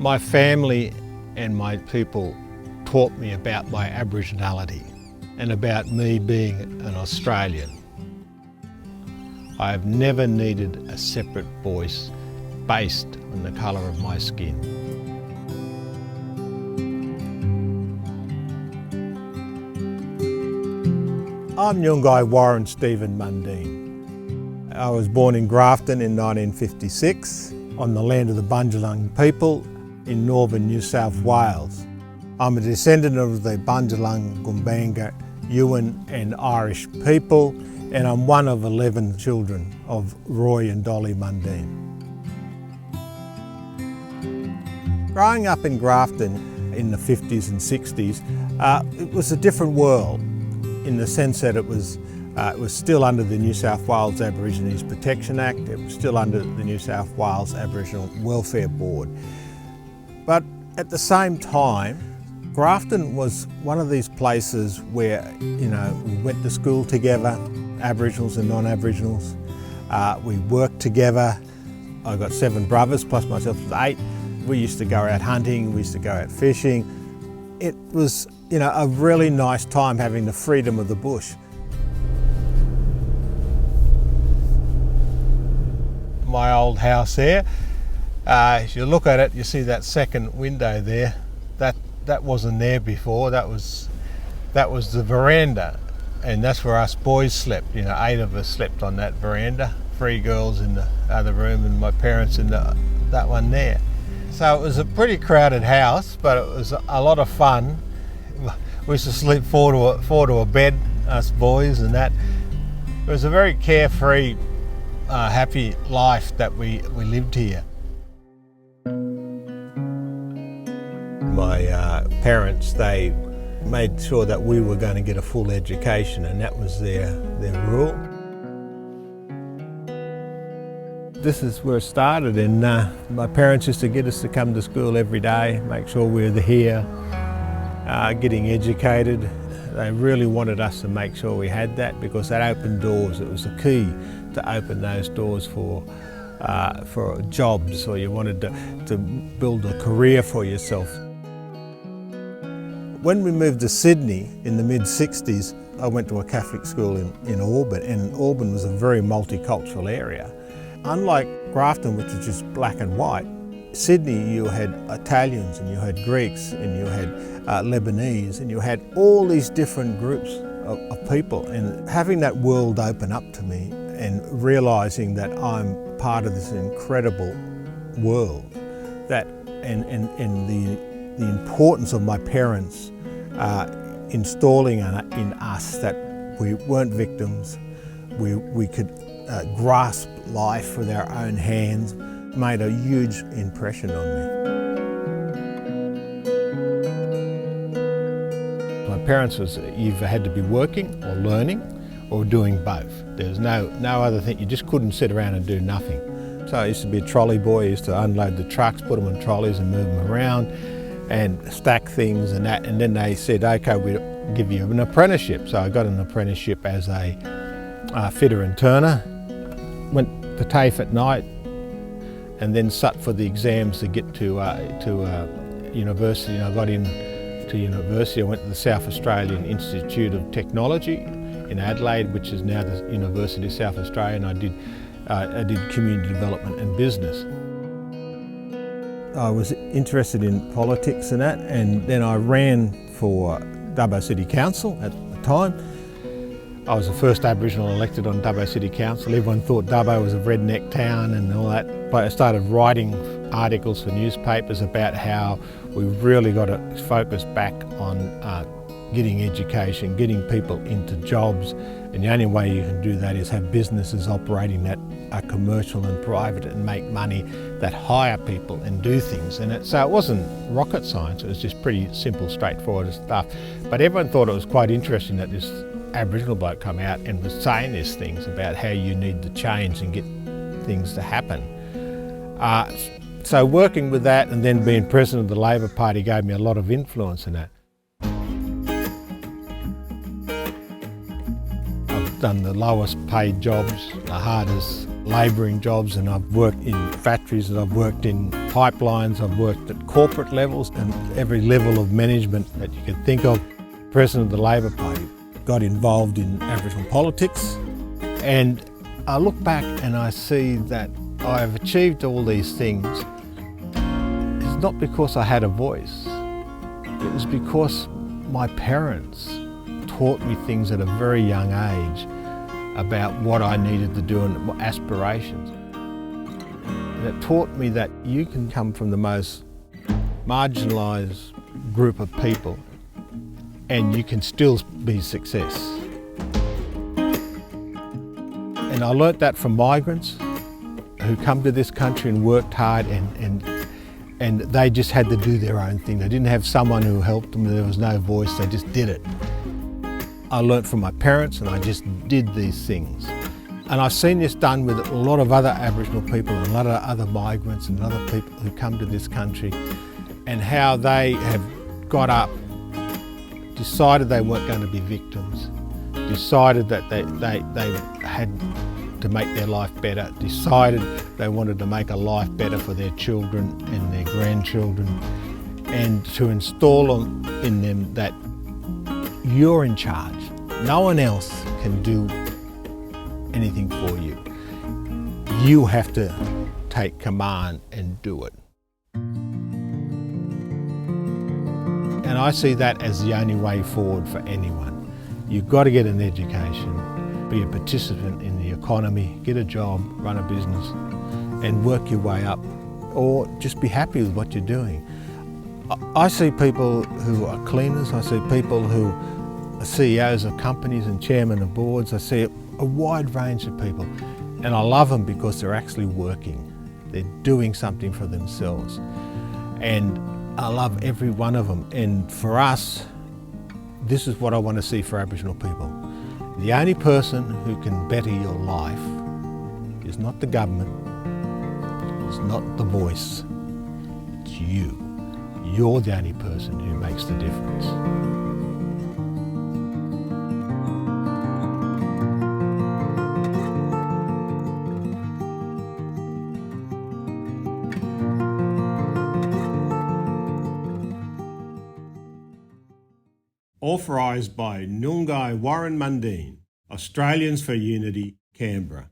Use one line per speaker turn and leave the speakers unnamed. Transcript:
My family and my people taught me about my Aboriginality and about me being an Australian. I have never needed a separate voice based on the colour of my skin. I'm nyunggai Warren Stephen Mundine. I was born in Grafton in 1956 on the land of the Bundjalung people in northern New South Wales. I'm a descendant of the Bundjalung, Gumbaynggirr, Yuin and Irish people, and I'm one of 11 children of Roy and Dolly Mundine. Growing up in Grafton in the 50s and 60s, it was a different world in the sense that it was still under the New South Wales Aborigines Protection Act, it was still under the New South Wales Aboriginal Welfare Board. But at the same time, Grafton was one of these places where, we went to school together, Aboriginals and non-Aboriginals. We worked together. I got 7 brothers, plus myself was 8. We used to go out hunting, we used to go out fishing. It was, a really nice time having the freedom of the bush. My old house there, if you look at it, you see that second window there. That wasn't there before. That was the veranda, and that's where us boys slept. 8 of us slept on that veranda. 3 girls in the other room, and my parents in that one there. So it was a pretty crowded house, but it was a lot of fun. We used to sleep four to a bed, us boys, and that. It was a very carefree, happy life that we lived here. My parents, they made sure that we were going to get a full education, and that was their rule. This is where it started, and my parents used to get us to come to school every day, make sure we were here, getting educated. They really wanted us to make sure we had that because that opened doors. It was the key to open those doors for jobs, or you wanted to build a career for yourself. When we moved to Sydney in the mid-60s, I went to a Catholic school in Auburn, and Auburn was a very multicultural area. Unlike Grafton, which is just black and white, Sydney you had Italians and you had Greeks and you had Lebanese, and you had all these different groups of people. And having that world open up to me and realising that I'm part of this incredible world, that and the importance of my parents installing in us that we weren't victims, we could grasp life with our own hands, made a huge impression on me. My parents was either had to be working or learning or doing both. There was no other thing. You just couldn't sit around and do nothing. So I used to be a trolley boy. I used to unload the trucks, put them on trolleys and move them around and stack things and that. And then they said, okay, we'll give you an apprenticeship. So I got an apprenticeship as a fitter and turner. Went to TAFE at night and then sat for the exams to get to university. And I got into university. I went to the South Australian Institute of Technology in Adelaide, which is now the University of South Australia, and I did community development and business. I was interested in politics and that, and then I ran for Dubbo City Council at the time. I was the first Aboriginal elected on Dubbo City Council. Everyone thought Dubbo was a redneck town and all that. But I started writing articles for newspapers about how we really got to focus back on getting education, getting people into jobs, and the only way you can do that is have businesses operating that are commercial and private and make money, that hire people and do things. And so it wasn't rocket science, it was just pretty simple, straightforward stuff. But everyone thought it was quite interesting that this Aboriginal bloke come out and was saying these things about how you need to change and get things to happen. So working with that and then being president of the Labor Party gave me a lot of influence in that. I've done the lowest paid jobs, the hardest labouring jobs, and I've worked in factories, and I've worked in pipelines, I've worked at corporate levels and every level of management that you can think of. President of the Labor Party, got involved in Aboriginal politics, and I look back and I see that I've achieved all these things. It's not because I had a voice, it was because my parents taught me things at a very young age about what I needed to do and aspirations. And it taught me that you can come from the most marginalised group of people and you can still be success. And I learnt that from migrants who come to this country and worked hard, and they just had to do their own thing. They didn't have someone who helped them, there was no voice, they just did it. I learnt from my parents and I just did these things. And I've seen this done with a lot of other Aboriginal people and a lot of other migrants and other people who come to this country, and how they have got up, decided they weren't going to be victims, decided that they had to make their life better, decided they wanted to make a life better for their children and their grandchildren, and to install in them that you're in charge. No one else can do anything for you. You have to take command and do it. And I see that as the only way forward for anyone. You've got to get an education, be a participant in the economy, get a job, run a business, and work your way up, or just be happy with what you're doing. I see people who are cleaners, I see people who are CEOs of companies and chairmen of boards. I see a wide range of people, and I love them because they're actually working. They're doing something for themselves, and I love every one of them. And for us, this is what I want to see for Aboriginal people. The only person who can better your life is not the government, it's not the voice, it's you. You're the only person who makes the difference. Authorised by Nyunggai Warren Mundine, Australians for Unity, Canberra.